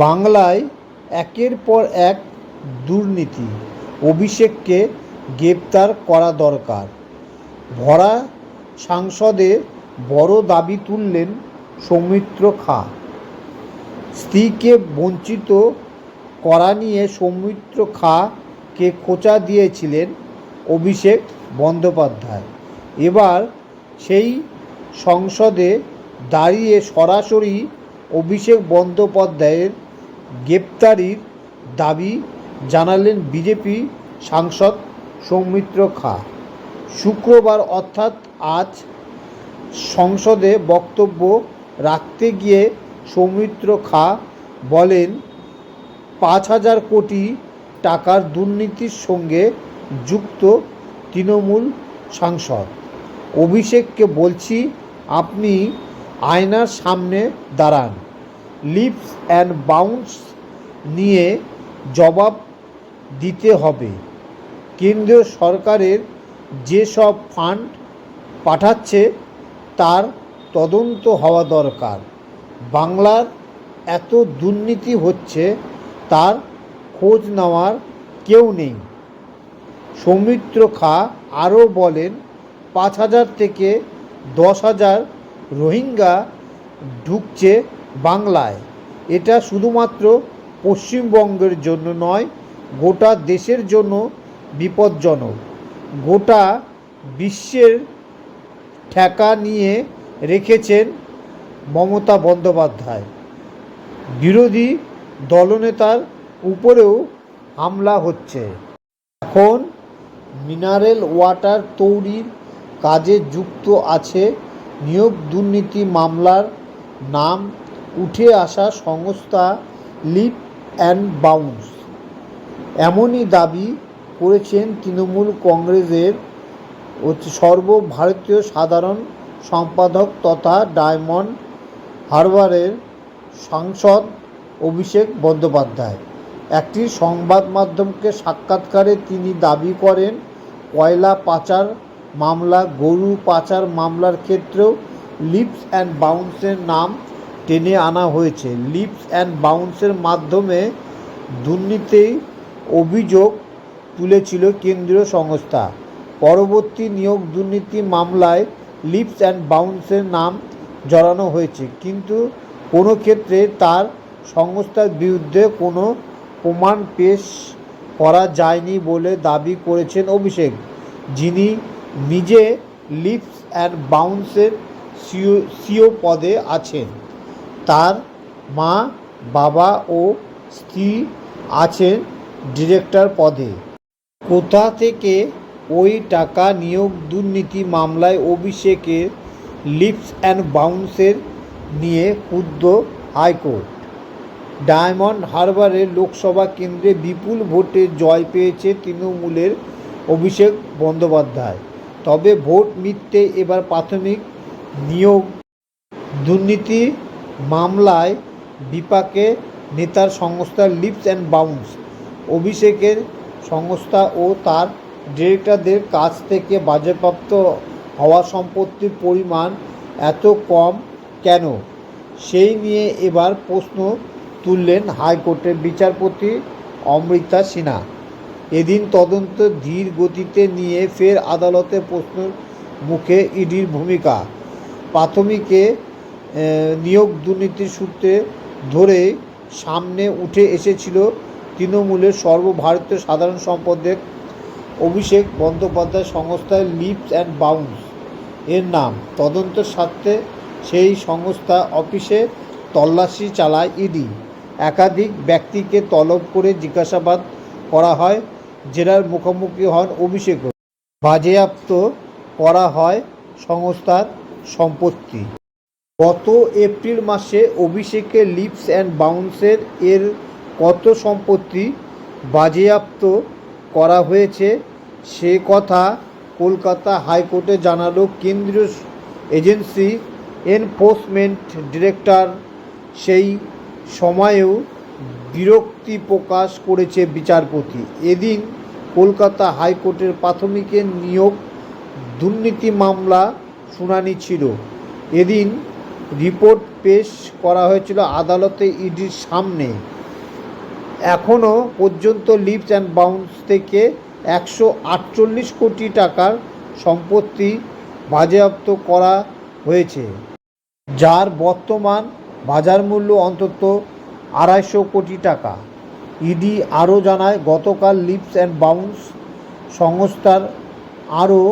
বাংলায় একের পর এক দুর্নীতি, অভিষেককে গ্রেপ্তার করা দরকার। ভরা সংসদে বড় দাবি তুললেন সৌমিত্র খাঁ। স্ত্রীকে বঞ্চিত করা নিয়ে সৌমিত্র খাঁকে খোঁচা দিয়েছিলেন অভিষেক বন্দ্যোপাধ্যায়। এবার সেই সংসদে দাঁড়িয়ে সরাসরি অভিষেক বন্দ্যোপাধ্যায়ের গ্রেপ্তারির দাবি জানালেন বিজেপি সাংসদ সৌমিত্র খাঁ। শুক্রবার অর্থাৎ আজ সংসদে বক্তব্য রাখতে গিয়ে সৌমিত্র খাঁ বলেন, 5,000 কোটি টাকার দুর্নীতির সঙ্গে যুক্ত তৃণমূল সাংসদ অভিষেককে বলছি, আপনি আয়নার সামনে দাঁড়ান। লিপস অ্যান্ড বাউন্স নিয়ে জবাব দিতে হবে। কেন্দ্রীয় সরকারের যেসব ফান্ড পাঠাচ্ছে তার তদন্ত হওয়া দরকার। বাংলার এত দুর্নীতি হচ্ছে, তার খোঁজ নেওয়ার কেউ নেই। সৌমিত্র খাঁ আরও বলেন, 5,000 থেকে 10,000 রোহিঙ্গা ঢুকছে বাংলায়। এটা শুধুমাত্র পশ্চিমবঙ্গের জন্য নয়, গোটা দেশের জন্য বিপজ্জনক। গোটা বিশ্বের ঠেকা নিয়ে রেখেছেন মমতা বন্দ্যোপাধ্যায়। বিরোধী দলনেতার উপরেও হামলা হচ্ছে। এখন মিনারেল ওয়াটার তৈরির কাজে যুক্ত আছে নিয়োগ দুর্নীতি মামলার নাম উঠে আসা সংস্থা লিপ অ্যান্ড বাউন্স। এমনই দাবি করেছেন তৃণমূল কংগ্রেসের সর্বভারতীয় সাধারণ সম্পাদক তথা ডায়মন্ড হারবারের সাংসদ অভিষেক বন্দ্যোপাধ্যায়। একটি সংবাদ মাধ্যমকে সাক্ষাৎকারে তিনি দাবি করেন, কয়লা পাচার মামলা, গরু পাচার মামলার ক্ষেত্রেও লিপস অ্যান্ড বাউন্সের নাম টেনে আনা হয়েছে। লিপস অ্যান্ড বাউন্সের মাধ্যমে দুর্নীতির অভিযোগ তুলেছিল কেন্দ্রীয় সংস্থা। পরবর্তী নিয়োগ দুর্নীতি মামলায় লিপস অ্যান্ড বাউন্সের নাম জড়ানো হয়েছে, কিন্তু কোনো ক্ষেত্রে তার সংস্থার বিরুদ্ধে কোনো প্রমাণ পেশ করা যায়নি বলে দাবি করেছেন অভিষেক, যিনি নিজে লিপস অ্যান্ড বাউন্সের সিও পদে আছেন। তার মা, বাবা ও স্ত্রী আছেন ডিরেক্টর পদে। কোথা থেকে ওই টাকা? নিয়োগ দুর্নীতি মামলায় অভিষেকের লিপস অ্যান্ড বাউন্সের নিয়ে ক্ষুব্ধ হাইকোর্ট। ডায়মন্ড হারবারের লোকসভা কেন্দ্রে বিপুল ভোটে জয় পেয়েছে তৃণমূলের অভিষেক বন্দ্যোপাধ্যায়। তবে ভোট মিথ্যে এবার প্রাথমিক নিয়োগ দুর্নীতি মামলায় বিপাকে নেতার সংস্থা লিপস অ্যান্ড বাউন্স। অভিষেকের সংস্থা ও তার ডিরেক্টরদের কাছ থেকে বাজেয়াপ্ত হওয়া সম্পত্তির পরিমাণ এত কম কেন, সেই নিয়ে এবার প্রশ্ন তুললেন হাইকোর্টের বিচারপতি অমৃতা সিনহা। এদিন তদন্ত ধীর গতিতে নিয়ে ফের আদালতে প্রশ্নের মুখে ইডির ভূমিকা। প্রাথমিকে নিয়োগ দুর্নীতির সূত্রে ধরে সামনে উঠে এসেছিল তৃণমূলের সর্বভারতীয় সাধারণ সম্পাদক অভিষেক বন্দ্যোপাধ্যায় সংস্থায় লিপস অ্যান্ড বাউন্স এর নাম। তদন্তের স্বার্থে সেই সংস্থা অফিসে তল্লাশি চালায় ইডি। একাধিক ব্যক্তিকে তলব করে জিজ্ঞাসাবাদ করা হয়। জেরার মুখোমুখি হন অভিষেকও। বাজেয়াপ্ত করা হয় সংস্থার সম্পত্তি। গত এপ্রিল মাসে অভিষেকের লিপস অ্যান্ড বাউন্সের এর কত সম্পত্তি বাজেয়াপ্ত করা হয়েছে সে কথা কলকাতা হাইকোর্টে জানালো কেন্দ্রীয় এজেন্সি এনফোর্সমেন্ট ডিরেক্টর। সেই সময়েও বিরক্তি প্রকাশ করেছে বিচারপতি। এদিন কলকাতা হাইকোর্টের প্রাথমিকের নিয়োগ দুর্নীতি মামলা শুনানি ছিল। এদিন রিপোর্ট পেশ করা হয়েছিল আদালতে ইডির সামনে। এখনও পর্যন্ত লিপস অ্যান্ড বাউন্স থেকে 148 কোটি টাকার সম্পত্তি বাজেয়াপ্ত করা হয়েছে, যার বর্তমান বাজার মূল্য অন্তত 250 কোটি টাকা। ইডি আরও জানায়, গতকাল লিপস অ্যান্ড বাউন্স সংস্থার আরও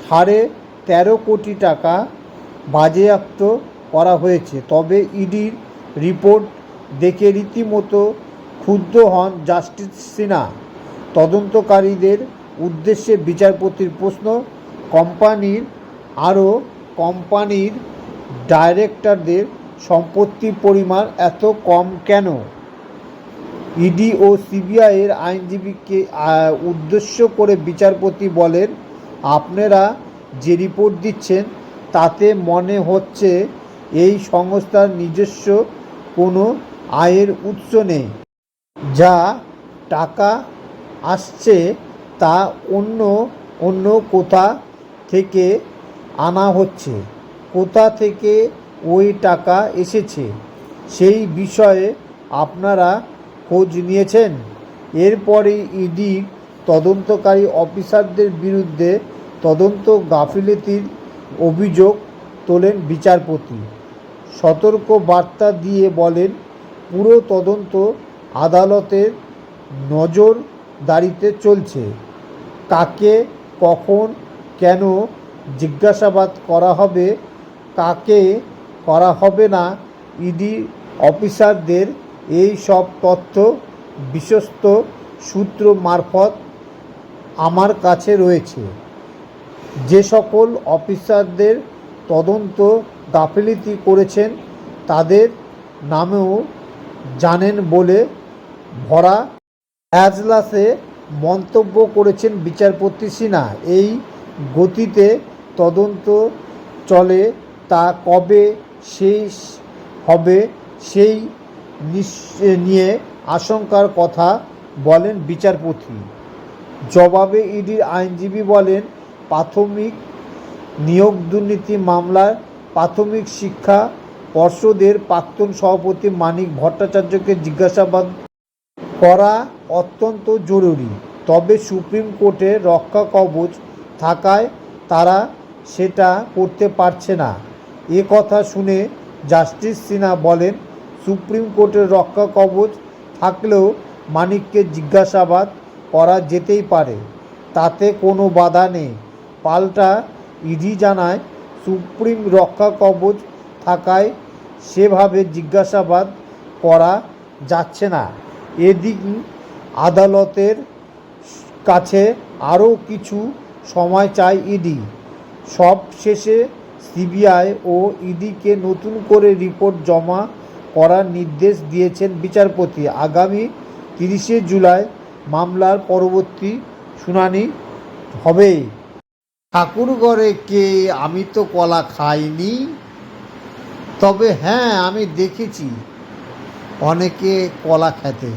13.5 কোটি টাকা বাজেয়াপ্ত করা হয়েছে। তবে ইডির রিপোর্ট দেখে রীতিমতো ক্ষুব্ধ হন জাস্টিস সিনহা। তদন্তকারীদের উদ্দেশ্যে বিচারপতির প্রশ্ন, কোম্পানির ডাইরেক্টরদের সম্পত্তির পরিমাণ এত কম কেন? ইডি ও সিবিআইয়ের আইনজীবীকে উদ্দেশ্য করে বিচারপতি বলেন, আপনারা যে রিপোর্ট দিচ্ছেন তাতে মনে হচ্ছে এই সংস্থার নিজস্ব কোনো আয়ের উৎস নেই। যা টাকা আসছে তা অন্য কোথা থেকে আনা হচ্ছে। কোথা থেকে ওই টাকা এসেছে সেই বিষয়ে আপনারা খোঁজ নিয়েছেন? এরপরে ইডি তদন্তকারী অফিসারদের বিরুদ্ধে তদন্ত গাফিলতির অভিযোগ তোলেন বিচারপতি। সতর্ক বার্তা দিয়ে বলেন, পুরো তদন্ত আদালতের নজরদারিতে চলছে। কাকে কখন কেন জিজ্ঞাসাবাদ করা হবে, কাকে করা হবে না, ইডি অফিসারদের এই সব তথ্য বিশ্বস্ত সূত্র মারফত আমার কাছে রয়েছে। যে সকল অফিসারদের তদন্ত গাফিলতি করেছেন তাদের নামেও জানেন বলে ভরা এজলাসে মন্তব্য করেছেন বিচারপতি সিনহা। এই গতিতে তদন্ত চলে তা কবে শেষ হবে সেই নিয়ে আশঙ্কার কথা বলেন বিচারপতি। জবাবে ইডির আইনজীবী বলেন, প্রাথমিক নিয়োগ দুর্নীতি মামলার প্রাথমিক শিক্ষা পর্ষদের প্রাক্তন সভাপতি মানিক ভট্টাচার্যকে জিজ্ঞাসাবাদ করা অত্যন্ত জরুরি। তবে সুপ্রিম কোর্টের রক্ষা কবচ থাকায় তারা সেটা করতে পারছে না। এ কথা শুনে জাস্টিস সিনহা বলেন, সুপ্রিম কোর্টের রক্ষা কবচ থাকলেও মানিককে জিজ্ঞাসাবাদ করা যেতেই পারে, তাতে কোনো বাধা নেই। পাল্টা ইডি জানায়, সুপ্রিম রক্ষা কবচ থাকায় সেভাবে জিজ্ঞাসাবাদ করা যাচ্ছে না। এদিন আদালতের কাছে আরও কিছু সময় চায় ইডি। সব শেষে সিবিআই ও ইডিকে নতুন করে রিপোর্ট জমা করার নির্দেশ দিয়েছেন বিচারপতি। আগামী 30 জুলাই মামলার পরবর্তী শুনানি হবে। ঠাকুরঘরে কে? আমি তো কলা খাইনি, তবে হ্যাঁ আমি দেখেছি অনেকে কলা খেতে।